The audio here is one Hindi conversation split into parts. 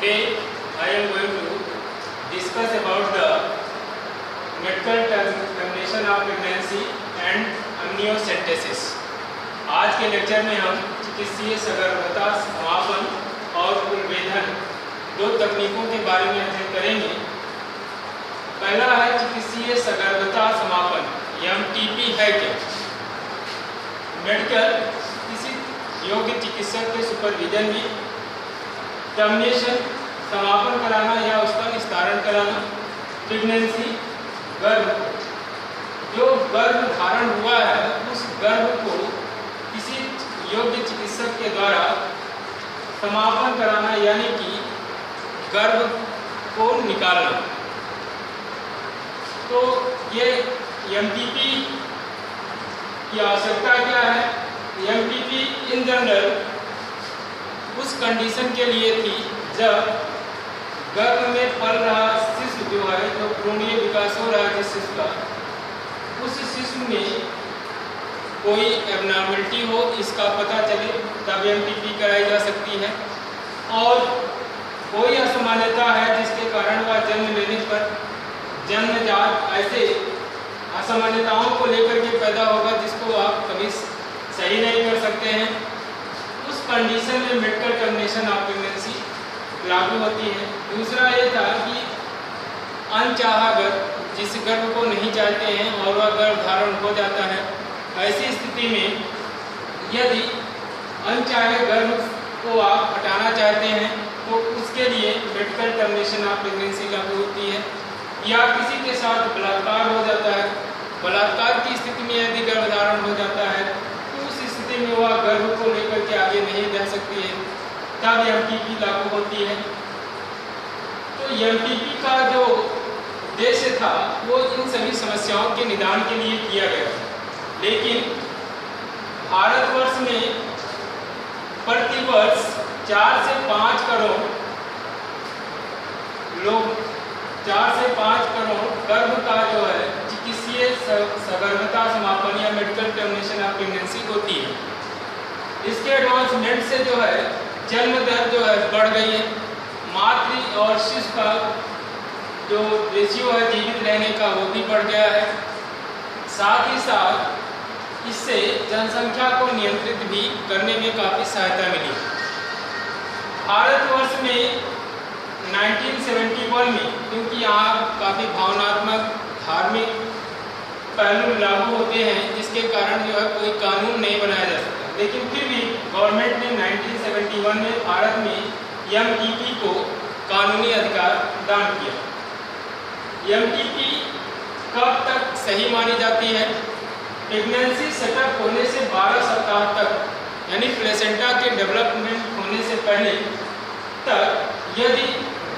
Today I am going to discuss about the medical termination of pregnancy and amniocentesis। आज के लेक्चर में हम चिकित्सीय सगर्भता समापन और उलभेदन दो तकनीकों के बारे में अध्ययन करेंगे। पहला है चिकित्सीय सगर्भता समापन, MTP है क्या? मेडिकल किसी योग्य चिकित्सक के सुपरविजन में टर्मिनेशन समापन कराना या उसका निस्तारण कराना। प्रेगनेंसी गर्भ, जो गर्भ धारण हुआ है उस गर्भ को किसी योग्य चिकित्सक के द्वारा समापन कराना यानी कि गर्भ को निकालना। तो ये MTP की आवश्यकता क्या है? MTP इन जनरल उस कंडीशन के लिए थी जब गर्भ में पल रहा शिशु जो है, जो भ्रूणीय विकास हो रहा है शिशु का, उस शिशु में कोई एबनॉर्मलिटी हो, इसका पता चले तब MTP कराई जा सकती है। और कोई असामान्यता है जिसके कारण वह जन्म लेने पर जन्मजात ऐसे असामान्यताओं को लेकर के पैदा होगा जिसको आप कभी सही नहीं कर सकते हैं। उस कंडीशन में मेडिकल टर्मिनेशन ऑफ प्रेगनेंसी लागू होती है। दूसरा ये था कि अनचाहा गर्भ, जिस गर्भ को नहीं चाहते हैं और वह गर्भ धारण हो जाता है, ऐसी स्थिति में यदि अनचाहे गर्भ को आप हटाना चाहते हैं तो उसके लिए मेडिकल टर्मिनेशन ऑफ प्रेगनेंसी लागू होती है। या किसी के साथ बलात्कार हो जाता है, बलात्कार की स्थिति में यदि गर्भ धारण हो जाता है तो उस स्थिति में वह गर्भ को लेकर के आगे नहीं जा सकती है, तब MTP लागू होती है। तो MTP का जो उद्देश्य था वो इन सभी समस्याओं के निदान के लिए किया गया। लेकिन भारतवर्ष में प्रतिवर्ष 4 से 5 करोड़ लोग, 4 से 5 करोड़ गर्भ का जो है चिकित्सीय सगर्भता समापन या मेडिकल टर्मिनेशन ऑफ प्रेगनेंसी होती है। इसके एडवांसमेंट से जो है जन्म दर जो है बढ़ गई है। मातृ और शिशु का जो रेशियो है जीवित रहने का वो भी बढ़ गया है। साथ ही साथ इससे जनसंख्या को नियंत्रित भी करने में काफ़ी सहायता मिली। भारतवर्ष में 1971 में, क्योंकि यहाँ काफ़ी भावनात्मक धार्मिक पहलू लागू होते हैं जिसके कारण जो है कोई कानून नहीं बनाया जा सकता, लेकिन फिर भी गवर्नमेंट ने 1971 में भारत में MTP को कानूनी अधिकार प्रदान किया। MTP कब तक सही मानी जाती है? प्रेगनेंसी सेटअप होने से 12 सप्ताह तक, यानी प्लेसेंटा के डेवलपमेंट होने से पहले तक यदि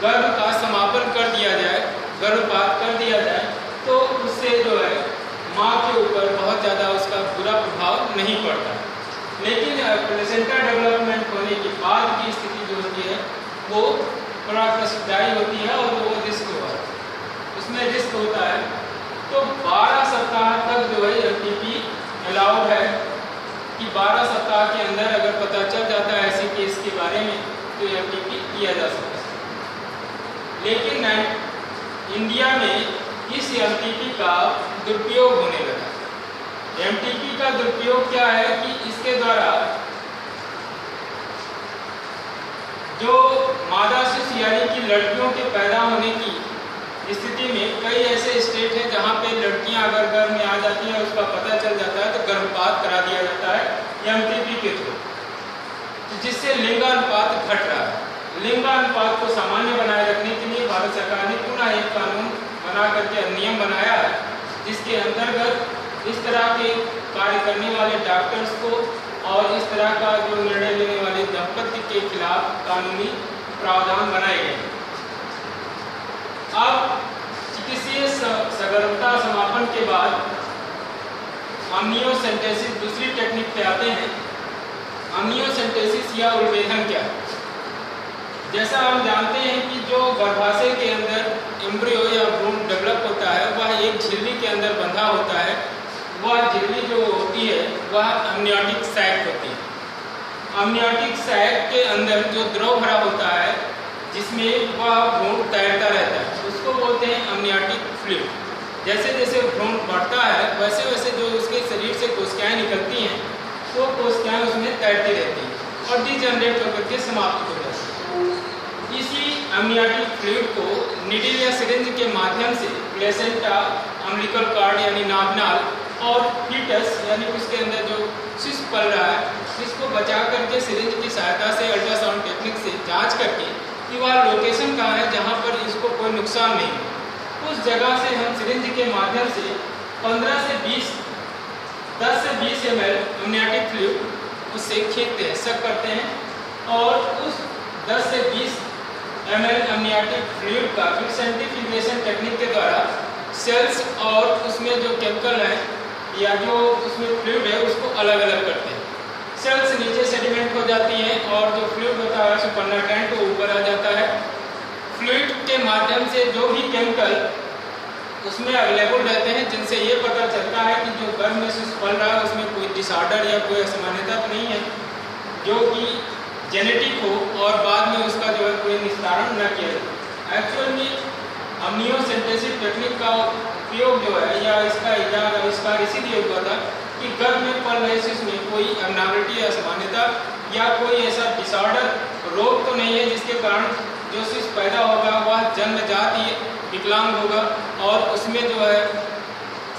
गर्भ का समापन कर दिया जाए, गर्भपात कर दिया जाए, तो उससे जो है माँ के ऊपर बहुत ज़्यादा उसका बुरा प्रभाव नहीं पड़ता। लेकिन प्लेसेंटा डेवलपमेंट होने के बाद की स्थिति जो होती है वो थोड़ा कष्टदायी होती है और वो रिस्क होता है, उसमें रिस्क होता है। तो 12 सप्ताह तक जो है MTP अलाउड है कि 12 सप्ताह के अंदर अगर पता चल जाता है ऐसे केस के बारे में तो MTP किया जा सकता है। लेकिन इंडिया में इस MTP का दुरुपयोग होने लगा। MTP का दुरुपयोग क्या है कि इसके द्वारा जो मादा शिशु यानी कि लड़कियों के पैदा होने की स्थिति में कई ऐसे स्टेट हैं जहां पे लड़कियां अगर गर्भ में आ जाती हैं, उसका पता चल जाता है तो गर्भपात करा दिया जाता है MTP के थ्रू, जिससे लिंगानुपात घट रहा है। लिंगानुपात को सामान्य बनाए रखने के लिए भारत सरकार ने पुनः एक कानून बना करके अधिनियम बनाया है जिसके अंतर्गत इस तरह के कार्य करने वाले डॉक्टर्स को और इस तरह का जो निर्णय लेने वाले दंपति के खिलाफ कानूनी प्रावधान बनाए गए। अब चिकित्सीय सगर्भता समापन के बाद amniocentesis दूसरी टेक्निक पे आते हैं। amniocentesis या उलभेदन क्या है? जैसा हम जानते हैं कि जो गर्भाशय के अंदर एम्ब्रियो या भ्रूण डेवलप होता है वह एक झिल्ली के अंदर बंधा होता है। वह झिल्ली जो होती है वह अमनियोटिक सैक होती है। अमनियोटिक सैक के अंदर जो द्रव भरा होता है जिसमें वह भ्रूण तैरता रहता है, उसको बोलते हैं अमनियोटिक फ्लूइड। जैसे जैसे भ्रूण बढ़ता है वैसे वैसे जो उसके शरीर से कोशिकाएं निकलती हैं वो कोशिकाएं उसमें तैरती रहती हैं और डिजनरेट होकर के समाप्त हो जाती है। इसी अमनियोटिक फ्लूइड को नीडल या सिरिंज के माध्यम से प्लेसेंटा, अम्बिलिकल कॉर्ड यानी नाभनाल और फीटस यानी उसके अंदर जो शिशु पल रहा है इसको बचा करके सिरिंज की सहायता से अल्ट्रासाउंड टेक्निक से जांच करके कि वह लोकेशन कहाँ है जहाँ पर इसको कोई नुकसान नहीं हो, उस जगह से हम सिरिंज के माध्यम से 10 से 20 ml अमनियोटिक फ्लूइड उससे खींचते हैं, सक करते हैं और उस 10 से 20 ml अमनियोटिक फ्लूइड का फिर सेंट्रीफ्यूगेशन टेक्निक के द्वारा सेल्स और उसमें जो केमिकल है या जो उसमें फ्लूइड है उसको अलग अलग करते हैं। सेल्स नीचे सेडिमेंट हो जाती हैं और जो फ्लूइड होता है सुपरनाटेंट वो ऊपर आ जाता है। फ्लूइड के माध्यम से जो भी केमिकल उसमें अवेलेबल रहते हैं जिनसे ये पता चलता है कि जो गर्भ में शिशु पल रहा है उसमें कोई डिसऑर्डर या कोई असामान्यता तो नहीं है जो कि जेनेटिक हो और बाद में उसका जो है कोई निस्तारण न किया जाए। एक्चुअल में अमनियोसेंटेसिस टेक्निक का उपयोग जो है या इसका इजाद आविष्कार इसीलिए हुआ था कि गर्भ में पल रहे शिशु में कोई एबनॉर्मलिटी या असामान्यता या कोई ऐसा डिसऑर्डर रोग तो नहीं है जिसके कारण जो शिशु पैदा होगा वह जन्मजात ही विकलांग होगा और उसमें जो है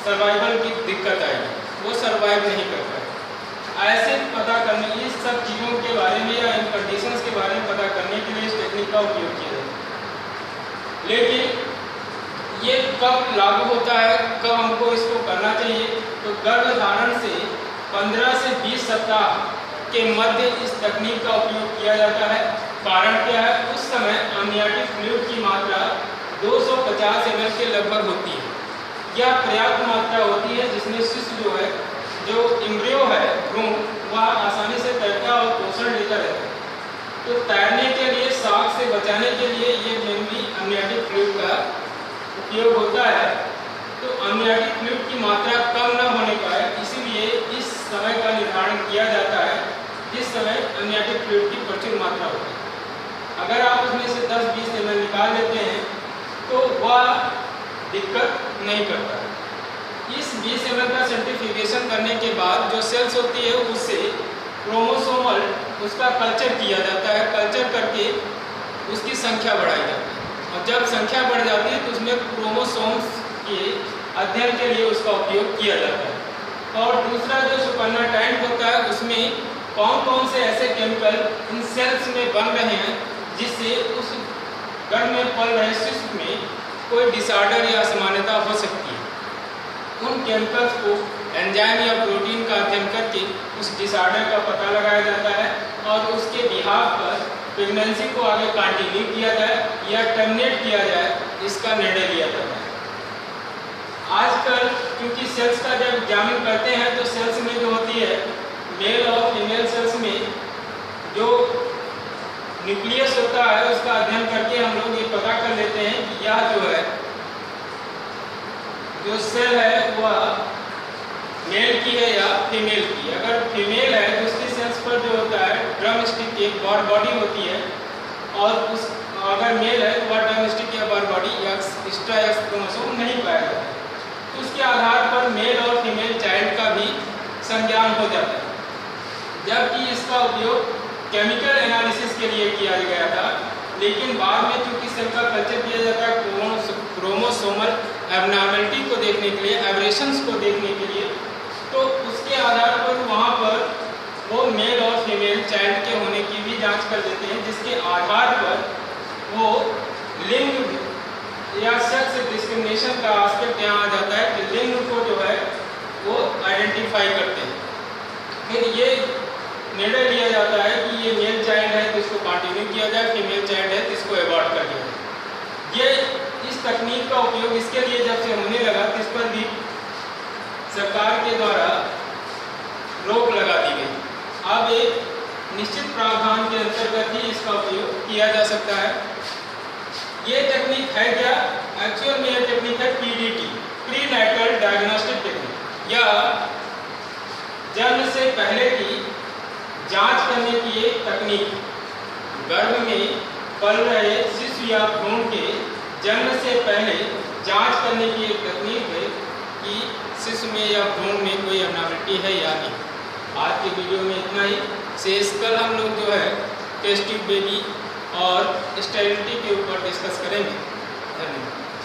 सर्वाइवल की दिक्कत आएगी, वो सर्वाइव नहीं कर पाएगा। ऐसे पता करने इस सब चीज़ों के बारे में या इन कंडीशंस के बारे में पता करने के लिए इस टेक्निक का उपयोग किया जाता है। लेकिन ये कब लागू होता है, कब हमको इसको करना चाहिए, तो गर्भधारण से 15 से 20 सप्ताह के मध्य इस तकनीक का उपयोग किया जाता है। कारण क्या है, उस समय अमनियोटिक फ्लूइड की मात्रा 250 ml के लगभग होती है। यह पर्याप्त मात्रा होती है जिसमें शिशु जो है, जो एम्ब्रियो है भ्रूण, वह आसानी से तैरता और पोषण लेता रहता है। तो तैरने के लिए, शॉक से बचाने के लिए ये मेनली अमनियोटिक फ्लूइड का उपयोग होता है। तो अमनियोटिक फ्लूइड की मात्रा कम न होने पाए इसीलिए इस समय का निर्धारण किया जाता है जिस समय अमनियोटिक फ्लूइड की प्रचुर मात्रा होती है। अगर आप उसमें से 10-20 ml निकाल लेते हैं तो वह दिक्कत नहीं करता। इस 20 ml का सेंट्रीफ्यूगेशन करने के बाद जो सेल्स होती है उससे क्रोमोसोमल उसका कल्चर किया जाता है। कल्चर करके उसकी संख्या बढ़ाई जाती है और जब संख्या बढ़ जाती है तो उसमें क्रोमोसोम्स के अध्ययन के लिए उसका उपयोग किया जाता है। और दूसरा जो सुपरनाटेंट होता है उसमें कौन कौन से ऐसे केमिकल इन सेल्स में बन रहे हैं जिससे उस गर्भ में पल रहे शिशु में कोई डिसऑर्डर या असामान्यता हो सकती है। उन केमिकल्स को एंजाइम या प्रोटीन का अध्ययन करके उस डिसऑर्डर का पता लगाया जाता है और उसके बिहाफ पर प्रेगनेंसी को आगे कंटिन्यू किया जाए या टर्मिनेट किया जाए, इसका निर्णय लिया जाता है। आजकल क्योंकि सेल्स का जब एग्जामिन करते हैं तो सेल्स में जो होती है मेल और फीमेल सेल्स में जो न्यूक्लियस होता है उसका अध्ययन करके हम लोग ये पता कर लेते हैं कि यह जो है जो सेल है वह मेल की है या फीमेल की। अगर फीमेल है तो उसकी सेल्स पर जो होता है ड्रम स्टिक एक बार बॉडी होती है और उस अगर मेल है तो वह ड्रम स्टिक या बार बॉडी या एक्स्ट्रा एक्स क्रोमोसोम नहीं पाया जाता है। तो उसके आधार पर मेल और फीमेल चाइल्ड का भी संज्ञान हो जाता है। जबकि इसका उपयोग केमिकल एनालिसिस के लिए किया गया था, लेकिन बाद में चूंकि सेल का कल्चर किया जाता है क्रोमोसोमल एबनॉर्मलिटी को देखने के लिए, एब्रेशंस को देखने के लिए, तो उसके आधार पर वहाँ पर वो मेल और फीमेल चाइल्ड के होने की भी जांच कर देते हैं, जिसके आधार पर वो लिंग या सेक्स डिस्क्रिमिनेशन का एस्पेक्ट यहाँ आ जाता है कि लिंग को जो है वो आइडेंटिफाई करते हैं। फिर ये निर्णय लिया जाता है कि ये मेल चाइल्ड है तो इसको कंटिन्यू किया जाए, फीमेल चाइल्ड है तो इसको अवॉइड कर दिया जाए। ये इस तकनीक का उपयोग इसके लिए जब से होने लगा तो इस पर भी सरकार के द्वारा रोक लगा दी गई। अब एक निश्चित प्रावधान के अंतर्गत ही इसका उपयोग किया जा सकता है। ये टेक्निक है क्या? एक्चुअल में यह टेक्निक है PDT, प्रीनेटल डायग्नोस्टिक टेक्निक, या जन्म से पहले की जांच करने की एक तकनीक। गर्भ में पल रहे शिशु या भ्रूण के जन्म से पहले जांच करने की एक तकनीक है कि शिशु में या भ्रूण में कोई एबनॉर्मलिटी है या नहीं। आज के वीडियो में इतना ही। शेष कल हम लोग जो है टेस्ट ट्यूब बेबी और स्टेरिलिटी के ऊपर डिस्कस करेंगे। धन्यवाद।